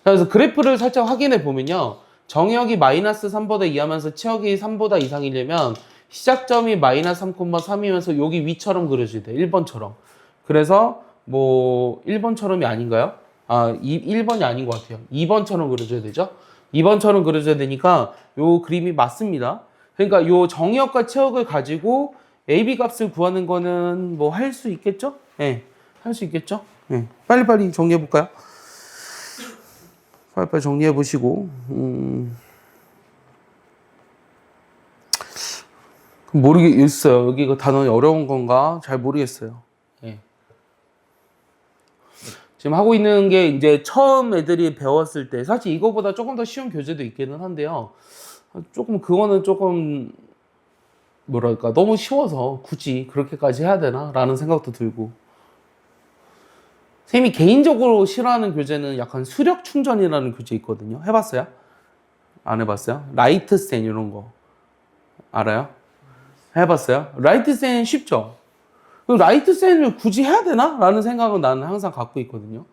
그래서 그래프를 살짝 확인해 보면요. 정역이 마이너스 3보다 이하면서 치역이 3보다 이상이려면 시작점이 마이너스 3,3이면서 여기 위처럼 그려줘야 돼. 1번처럼. 그래서 뭐 1번처럼이 아닌가요? 1번이 아닌 것 같아요. 2번처럼 그려줘야 되죠? 2번처럼 그려줘야 되니까 요 그림이 맞습니다. 그러니까 요 정역과 치역을 가지고 AB 값을 구하는 거는 뭐 할 수 있겠죠? 네, 할 수 있겠죠? 네. 빨리빨리 정리해 볼까요? 빨리빨리 정리해 보시고 모르겠어요. 여기 그 단어는 어려운 건가? 잘 모르겠어요. 네. 지금 하고 있는 게 이제 처음 애들이 배웠을 때 사실 이거보다 조금 더 쉬운 교재도 있기는 한데요. 그거는 조금 뭐랄까 너무 쉬워서 굳이 그렇게까지 해야 되나? 라는 생각도 들고 쌤이 개인적으로 싫어하는 교재는 약간 수력 충전이라는 교재 있거든요. 해봤어요? 안 해봤어요? 라이트센 이런 거 알아요? 해봤어요? 라이트센 쉽죠? 라이트센을 굳이 해야 되나? 라는 생각은 나는 항상 갖고 있거든요.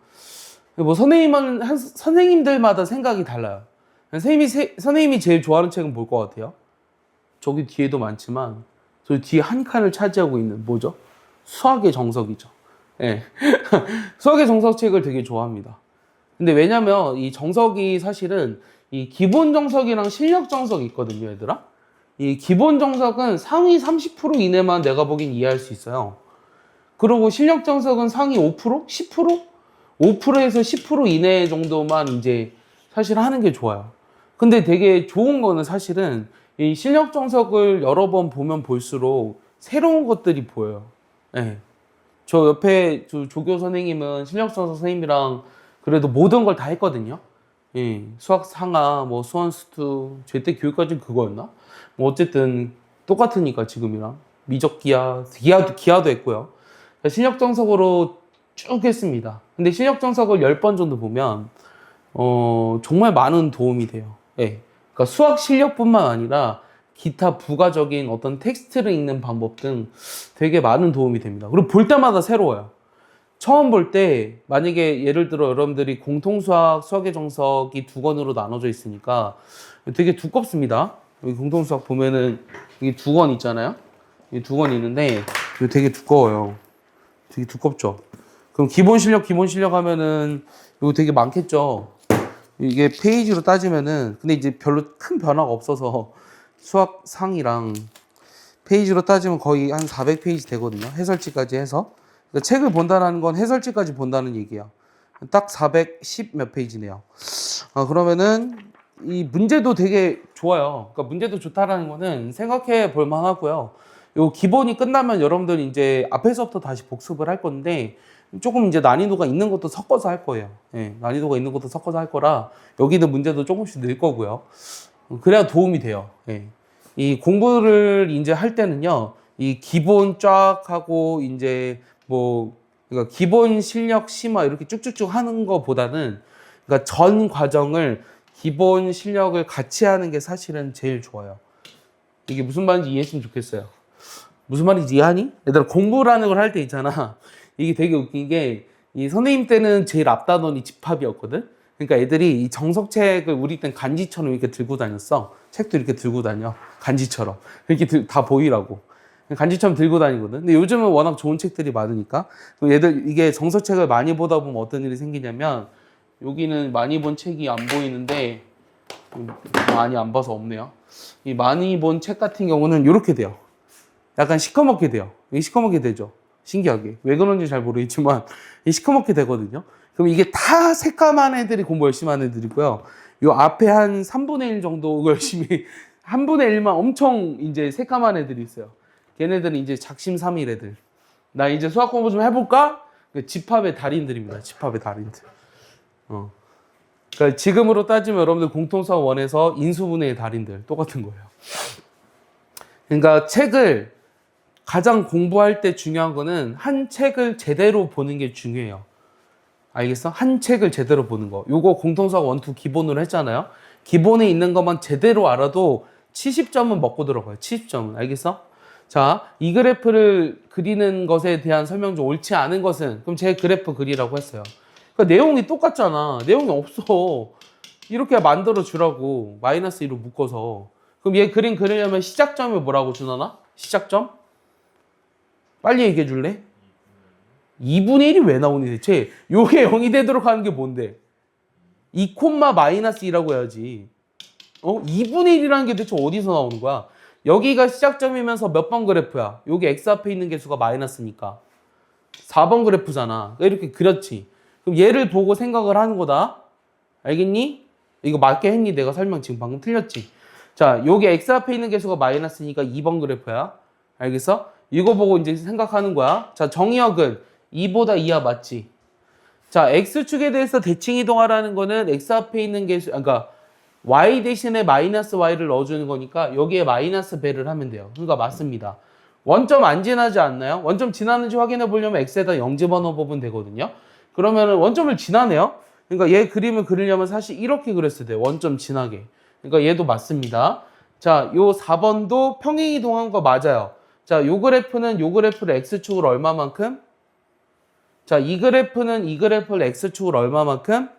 뭐 선생님들마다 생각이 달라요. 선생님이 제일 좋아하는 책은 뭘 것 같아요? 저기 뒤에도 많지만 저 뒤에 한 칸을 차지하고 있는 뭐죠? 수학의 정석이죠. 예. 수학의 정석 책을 되게 좋아합니다. 근데 왜냐면 이 정석이 사실은 이 기본 정석이랑 실력 정석이 있거든요, 얘들아. 이 기본 정석은 상위 30% 이내만 내가 보긴 이해할 수 있어요. 그리고 실력 정석은 상위 5%? 10%? 5%에서 10% 이내 정도만 이제 사실 하는 게 좋아요. 근데 되게 좋은 거는 사실은 이 실력 정석을 여러 번 보면 볼수록 새로운 것들이 보여요. 네. 저 옆에 조교 선생님은 실력 정석 선생님이랑 그래도 모든 걸 다 했거든요. 예. 수학 상하, 뭐 수원수투, 제때 교육까지는 그거였나? 뭐 어쨌든 똑같으니까 지금이랑 미적 기하도 했고요. 실력 정석으로 쭉 했습니다. 근데 실력 정석을 10번 정도 보면 정말 많은 도움이 돼요. 예. 그러니까 수학 실력뿐만 아니라 기타 부가적인 어떤 텍스트를 읽는 방법 등 되게 많은 도움이 됩니다. 그리고 볼 때마다 새로워요. 처음 볼 때 만약에 예를 들어 여러분들이 공통수학, 수학의 정석이 두 권으로 나눠져 있으니까 되게 두껍습니다. 여기 공통수학 보면은 여기 두 권 있잖아요. 이 두 권 있는데 이거 되게 두꺼워요. 되게 두껍죠. 그럼 기본 실력 하면은 이거 되게 많겠죠. 이게 페이지로 따지면은 근데 이제 별로 큰 변화가 없어서 수학 상이랑 페이지로 따지면 거의 한 400페이지 되거든요. 해설지까지 해서. 그러니까 책을 본다는 건 해설지까지 본다는 얘기야. 딱 410 몇 페이지네요. 그러면은 이 문제도 되게 좋아요. 그러니까 문제도 좋다라는 거는 생각해 볼 만하고요. 요 기본이 끝나면 여러분들 이제 앞에서부터 다시 복습을 할 건데 조금 이제 난이도가 있는 것도 섞어서 할 거예요. 예, 난이도가 있는 것도 섞어서 할 거라 여기는 문제도 조금씩 늘 거고요. 그래야 도움이 돼요. 예. 이 공부를 이제 할 때는요, 이 기본 쫙 하고 이제 뭐 그러니까 기본 실력 심화 이렇게 쭉쭉쭉 하는 것보다는 그러니까 전 과정을 기본 실력을 같이 하는 게 사실은 제일 좋아요. 이게 무슨 말인지 이해했으면 좋겠어요. 무슨 말인지 이해하니? 얘들아 공부라는 걸 할 때 있잖아. 이게 되게 웃긴 게 이 선생님 때는 제일 앞단원이 집합이었거든. 그러니까 애들이 이 정석책을 우리 땐 간지처럼 이렇게 들고 다녔어. 책도 이렇게 들고 다녀. 간지처럼. 이렇게 다 보이라고. 간지처럼 들고 다니거든. 근데 요즘은 워낙 좋은 책들이 많으니까. 얘들 이게 정석책을 많이 보다 보면 어떤 일이 생기냐면 여기는 많이 본 책이 안 보이는데 많이 안 봐서 없네요. 이 많이 본 책 같은 경우는 이렇게 돼요. 약간 시커멓게 돼요. 이게 시커멓게 되죠. 신기하게. 왜 그런지 잘 모르겠지만 시커멓게 되거든요. 그럼 이게 다 새까만 애들이 공부 열심히 하는 애들이고요. 요 앞에 한 3분의 1 정도 열심히 한 분의 1만 엄청 이제 새까만 애들이 있어요. 걔네들은 이제 작심삼일 애들. 나 이제 수학 공부 좀 해볼까? 집합의 달인들입니다. 집합의 달인들. 그러니까 지금으로 따지면 여러분들 공통수학 원에서 인수분해의 달인들 똑같은 거예요. 그러니까 책을 가장 공부할 때 중요한 거는 한 책을 제대로 보는 게 중요해요. 알겠어? 한 책을 제대로 보는 거. 요거 공통수학 원투 기본으로 했잖아요. 기본에 있는 것만 제대로 알아도 70점은 먹고 들어가요. 70점은. 알겠어? 자, 이 그래프를 그리는 것에 대한 설명 중 옳지 않은 것은 그럼 제 그래프 그리라고 했어요. 그러니까 내용이 똑같잖아. 내용이 없어. 이렇게 만들어 주라고. 마이너스 2로 묶어서. 그럼 얘 그림 그리려면 시작점이 뭐라고 주나나? 시작점? 빨리 얘기해 줄래? 2분의 1이 왜 나오니 대체? 요게 0이 되도록 하는 게 뭔데? 2 콤마 마이너스 2라고 해야지. 2분의 1이라는 게 대체 어디서 나오는 거야? 여기가 시작점이면서 몇 번 그래프야? 여기 x 앞에 있는 개수가 마이너스니까 4번 그래프잖아. 이렇게 그렸지. 그럼 얘를 보고 생각을 하는 거다. 알겠니? 이거 맞게 했니? 내가 설명 지금 방금 틀렸지? 자, 여기 x 앞에 있는 개수가 마이너스니까 2번 그래프야. 알겠어? 이거 보고 이제 생각하는 거야. 자, 정의역은 2보다 2야 맞지? 자, x축에 대해서 대칭 이동하라는 거는 x 앞에 있는 개수, 그러니까 y 대신에 마이너스 y를 넣어주는 거니까 여기에 마이너스 배를 하면 돼요. 그러니까 맞습니다. 원점 안 지나지 않나요? 원점 지나는지 확인해 보려면 x에다 0 집어넣어 보면 되거든요. 그러면은 원점을 지나네요. 그러니까 얘 그림을 그리려면 사실 이렇게 그렸어야 돼요. 원점 지나게. 그러니까 얘도 맞습니다. 자, 요 4번도 평행 이동한 거 맞아요. 자, 요 그래프는 요 그래프를 x축으로 얼마만큼? 자, 이 그래프는 이 그래프를 x축으로 얼마만큼?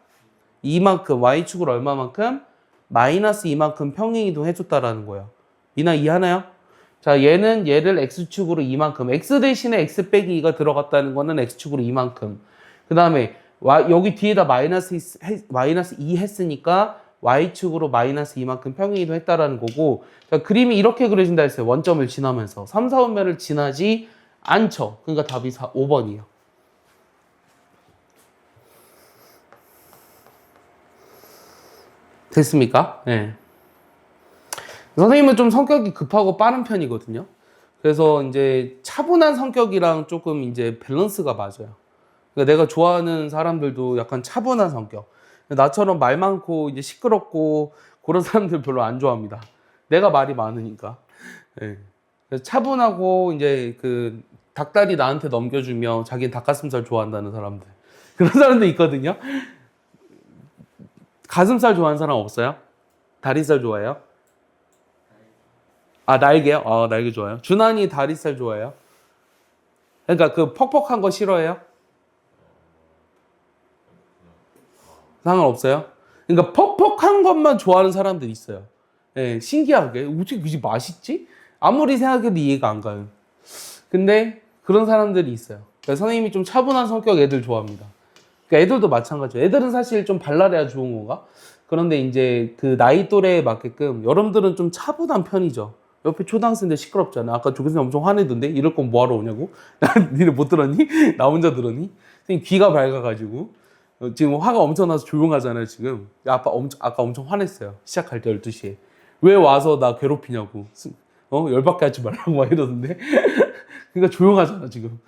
이만큼. y축으로 얼마만큼? 마이너스 이만큼 평행 이동해줬다라는 거예요. 이나 이해하나요? 자, 얘는 얘를 x축으로 이만큼. x 대신에 x 빼기 2가 들어갔다는 거는 x축으로 이만큼. 그 다음에 여기 뒤에다 마이너스 2 했으니까 y축으로 마이너스 이만큼 평행 이동했다라는 거고. 자, 그림이 이렇게 그려진다 했어요. 원점을 지나면서. 3, 4원면을 지나지 않죠. 그러니까 답이 5번이에요. 됐습니까? 네. 선생님은 좀 성격이 급하고 빠른 편이거든요. 그래서 이제 차분한 성격이랑 조금 이제 밸런스가 맞아요. 그러니까 내가 좋아하는 사람들도 약간 차분한 성격. 나처럼 말 많고 이제 시끄럽고 그런 사람들 별로 안 좋아합니다. 내가 말이 많으니까. 네. 그래서 차분하고 이제 그 닭다리 나한테 넘겨주며 자기는 닭가슴살 좋아한다는 사람들. 그런 사람도 있거든요. 가슴살 좋아하는 사람 없어요? 다리살 좋아해요? 아, 날개요? 아, 날개 좋아요. 준환이 다리살 좋아해요? 그러니까 그 퍽퍽한 거 싫어해요? 상관없어요? 그러니까 퍽퍽한 것만 좋아하는 사람들이 있어요. 예, 신기하게. 어떻게 그게 맛있지? 아무리 생각해도 이해가 안 가요. 근데 그런 사람들이 있어요. 그러니까 선생님이 좀 차분한 성격 애들 좋아합니다. 그러니까 애들도 마찬가지예요. 애들은 사실 좀 발랄해야 좋은 건가? 그런데 이제 그 나이 또래에 맞게끔 여러분들은 좀 차분한 편이죠. 옆에 초등학생들 시끄럽잖아. 아까 조교수님 엄청 화내던데? 이럴 거면 뭐하러 오냐고? 니네 못 들었니? 나 혼자 들었니? 선생님 귀가 밝아가지고 지금 화가 엄청 나서 조용하잖아요 지금. 아까 엄청 화냈어요. 시작할 때 12시에. 왜 와서 나 괴롭히냐고. 열받게 하지 말라고 막 이러던데. 그러니까 조용하잖아 지금.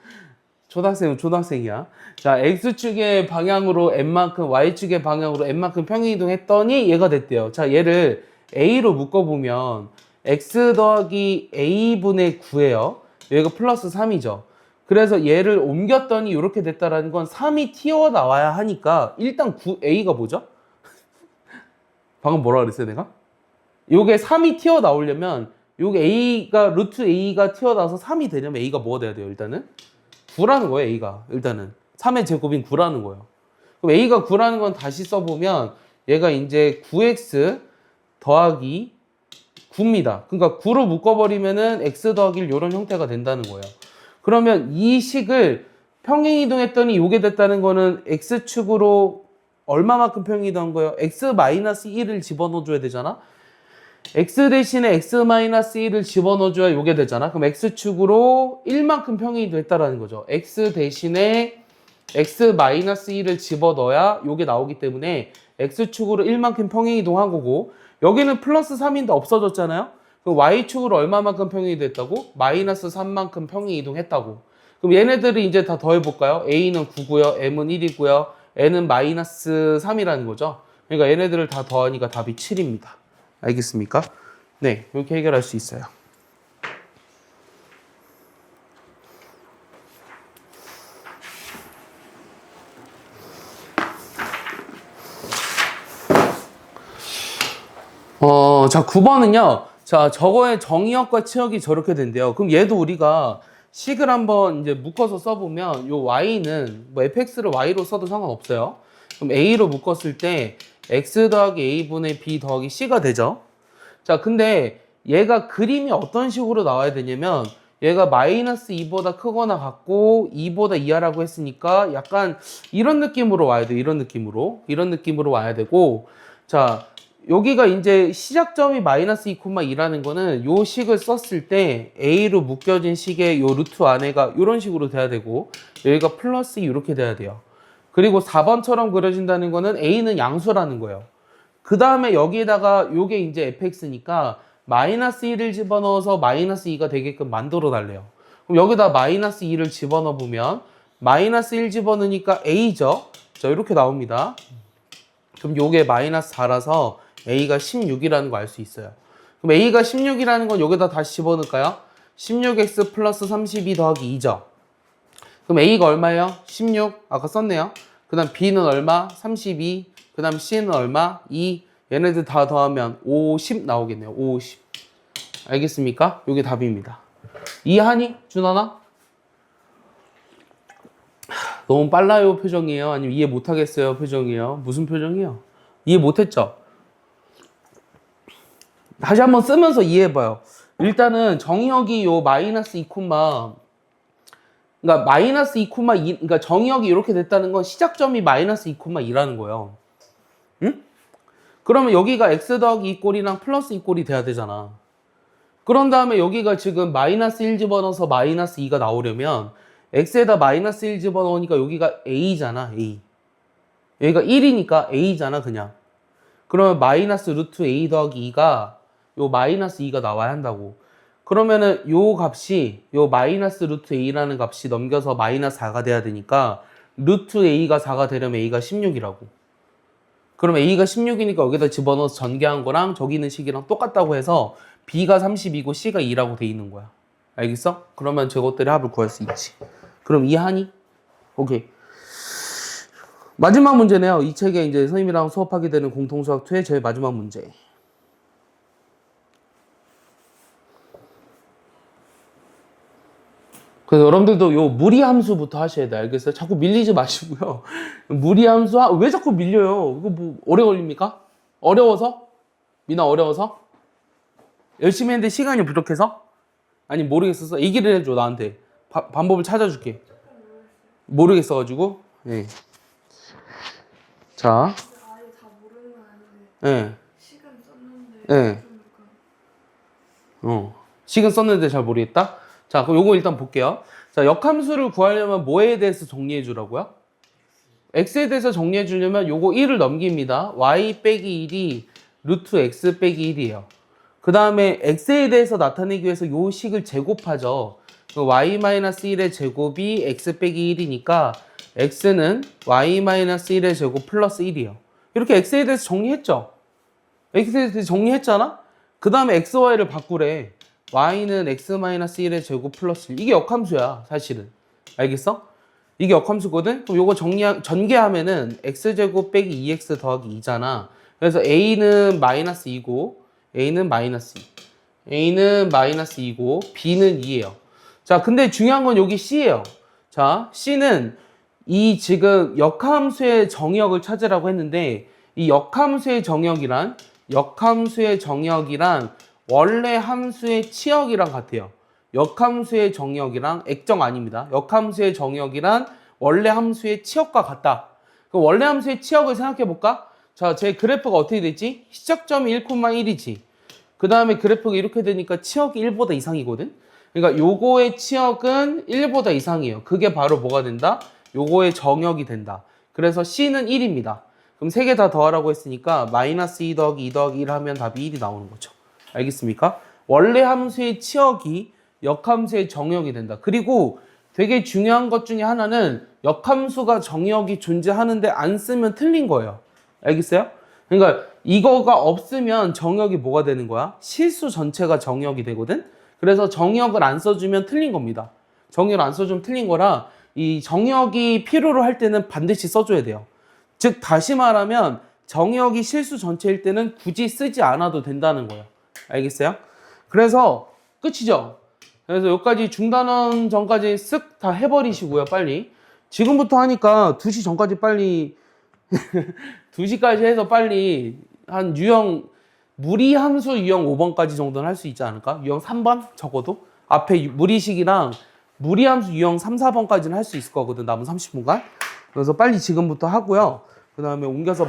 초등학생은 초등학생이야. 자, x축의 방향으로 n만큼, y축의 방향으로 n만큼 평행이동했더니 얘가 됐대요. 자, 얘를 a로 묶어보면 x 더하기 a분의 9예요. 여기가 플러스 3이죠. 그래서 얘를 옮겼더니 이렇게 됐다라는 건 3이 튀어나와야 하니까 일단 a가 뭐죠? 방금 뭐라 그랬어요 내가? 요게 3이 튀어나오려면 요게 a가 루트 a가 튀어나와서 3이 되려면 a가 뭐가 돼야 돼요 일단은? 9라는 거예요, A가. 일단은. 3의 제곱인 9라는 거예요. 그럼 A가 9라는 건 다시 써보면 얘가 이제 9x 더하기 9입니다. 그러니까 9로 묶어버리면은 x 더하기 1 이런 형태가 된다는 거예요. 그러면 이 식을 평행이동했더니 요게 됐다는 거는 x축으로 얼마만큼 평행이동한 거예요? x-1을 집어넣어줘야 되잖아? x 대신에 x-1을 집어넣어줘야 요게 되잖아. 그럼 x축으로 1만큼 평행이동했다라는 거죠. x 대신에 x-1을 집어넣어야 요게 나오기 때문에 x축으로 1만큼 평행이동한 거고 여기는 플러스 3인데 없어졌잖아요. 그럼 y축으로 얼마만큼 평행이 됐다고? 마이너스 3만큼 평행 이동했다고. 그럼 얘네들을 이제 다 더해볼까요? a는 9고요, m은 1이고요, n은 마이너스 3이라는 거죠. 그러니까 얘네들을 다 더하니까 답이 7입니다. 알겠습니까? 네, 이렇게 해결할 수 있어요. 자, 9번은요. 자, 저거의 정의역과 치역이 저렇게 된대요. 그럼 얘도 우리가 식을 한번 이제 묶어서 써보면 요 y는 뭐 fx를 y로 써도 상관없어요. 그럼 a로 묶었을 때 x 더하기 a분의 b 더하기 c가 되죠. 자, 근데 얘가 그림이 어떤 식으로 나와야 되냐면 얘가 마이너스 2보다 크거나 같고 2보다 이하라고 했으니까 약간 이런 느낌으로 와야 돼. 이런 느낌으로 와야 되고, 자, 여기가 이제 시작점이 마이너스 2,2라는 거는 요 식을 썼을 때 a로 묶여진 식의 요 루트 안에가 이런 식으로 돼야 되고, 여기가 플러스 2 이렇게 돼야 돼요. 그리고 4번처럼 그려진다는 거는 a는 양수라는 거예요. 그 다음에 여기에다가 요게 이제 fx니까 마이너스 1을 집어넣어서 마이너스 2가 되게끔 만들어 달래요. 그럼 여기다 마이너스 2를 집어넣어 보면 마이너스 1 집어넣으니까 a죠. 자, 이렇게 나옵니다. 그럼 요게 마이너스 4라서 a가 16이라는 거 알 수 있어요. 그럼 a가 16이라는 건 여기다 다시 집어넣을까요? 16x 플러스 32 더하기 2죠. 그럼 a가 얼마예요? 16. 아까 썼네요. 그 다음 b는 얼마? 32. 그 다음 c는 얼마? 2. 얘네들 다 더하면 50 나오겠네요. 50. 알겠습니까? 요게 답입니다. 이해하니? 준하나? 너무 빨라요 표정이에요? 아니면 이해 못하겠어요 표정이에요? 무슨 표정이에요? 이해 못했죠? 다시 한번 쓰면서 이해해봐요. 일단은 정의역이 요 마이너스 2, 그러니까 마이너스 2, 그러니까 정의역이 이렇게 됐다는 건 시작점이 마이너스 2, 2라는 거예요. 응? 그러면 여기가 x 더하기 2꼴이랑 플러스 2꼴이 돼야 되잖아. 그런 다음에 여기가 지금 마이너스 1 집어넣어서 마이너스 2가 나오려면 x에다 마이너스 1 집어넣으니까 여기가 a잖아, a. 여기가 1이니까 a잖아, 그냥. 그러면 마이너스 루트 a 더하기 2가 요 마이너스 2가 나와야 한다고. 그러면은 요 값이 요 마이너스 루트 a라는 값이 넘겨서 마이너스 4가 돼야 되니까 루트 a가 4가 되려면 a가 16이라고. 그러면 a가 16이니까 여기다 집어넣어서 전개한 거랑 저기 있는 식이랑 똑같다고 해서 b가 30이고 c가 2라고 돼 있는 거야. 알겠어? 그러면 저것들의 합을 구할 수 있지. 그럼 이해하니? 오케이. 마지막 문제네요. 이 책에 이제 선생님이랑 수업하게 되는 공통수학 2의 제일 마지막 문제. 그래서 여러분들도 요 무리함수부터 하셔야 돼. 알겠어요? 자꾸 밀리지 마시고요. 무리함수, 왜 자꾸 밀려요? 이거 뭐, 오래 걸립니까? 어려워서? 미나 어려워서? 열심히 했는데 시간이 부족해서? 아니, 모르겠어서? 얘기를 해줘, 나한테. 방법을 찾아줄게. 모르겠어가지고. 네. 자. 아예 다 모르는 건 아닌데. 네. 시간 썼는데. 네. 식은 썼는데 잘 모르겠다? 자, 그럼 요거 일단 볼게요. 자, 역함수를 구하려면 뭐에 대해서 정리해 주라고요? x에 대해서 정리해 주려면 요거 1을 넘깁니다. y 빼기 1이 루트 x 빼기 1이에요. 그 다음에 x에 대해서 나타내기 위해서 요 식을 제곱하죠. y-1의 제곱이 x 빼기 1이니까 x는 y-1의 제곱 플러스 1이에요. 이렇게 x에 대해서 정리했죠? x에 대해서 정리했잖아? 그 다음에 x, y를 바꾸래. y는 x-1의 제곱 플러스 1. 이게 역함수야, 사실은. 알겠어? 이게 역함수거든? 그럼 요거 전개하면은 x제곱 빼기 2x 더하기 2잖아. 그래서 a는 마이너스 2고, a는 마이너스 2. a는 마이너스 2고, b는 2예요. 자, 근데 중요한 건 여기 c예요. 자, c는 이 지금 역함수의 정의역을 찾으라고 했는데, 이 역함수의 정의역이란 원래 함수의 치역이랑 같아요. 역함수의 정의역이랑 액정 아닙니다. 역함수의 정의역이란 원래 함수의 치역과 같다. 그럼 원래 함수의 치역을 생각해 볼까? 자, 제 그래프가 어떻게 됐지? 시작점이 1,1이지. 그 다음에 그래프가 이렇게 되니까 치역이 1보다 이상이거든? 그러니까 요거의 치역은 1보다 이상이에요. 그게 바로 뭐가 된다? 요거의 정역이 된다. 그래서 C는 1입니다. 그럼 3개 다 더하라고 했으니까 마이너스 2 더하기 2 더하기 1 하면 답이 1이 나오는 거죠. 알겠습니까? 원래 함수의 치역이 역함수의 정역이 된다. 그리고 되게 중요한 것 중에 하나는 역함수가 정역이 존재하는데 안 쓰면 틀린 거예요. 알겠어요? 그러니까 이거가 없으면 정역이 뭐가 되는 거야? 실수 전체가 정역이 되거든? 그래서 정역을 안 써주면 틀린 겁니다. 정역을 안 써주면 틀린 거라 이 정역이 필요로 할 때는 반드시 써줘야 돼요. 즉 다시 말하면 정역이 실수 전체일 때는 굳이 쓰지 않아도 된다는 거예요. 알겠어요? 그래서 끝이죠. 그래서 여기까지 중단원 전까지 쓱 다 해버리시고요. 빨리. 지금부터 하니까 2시 전까지 빨리 2시까지 해서 빨리 한 유형 무리함수 유형 5번까지 정도는 할 수 있지 않을까? 유형 3번 적어도 앞에 무리식이랑 무리함수 유형 3, 4번까지는 할 수 있을 거거든. 남은 30분간. 그래서 빨리 지금부터 하고요. 그 다음에 옮겨서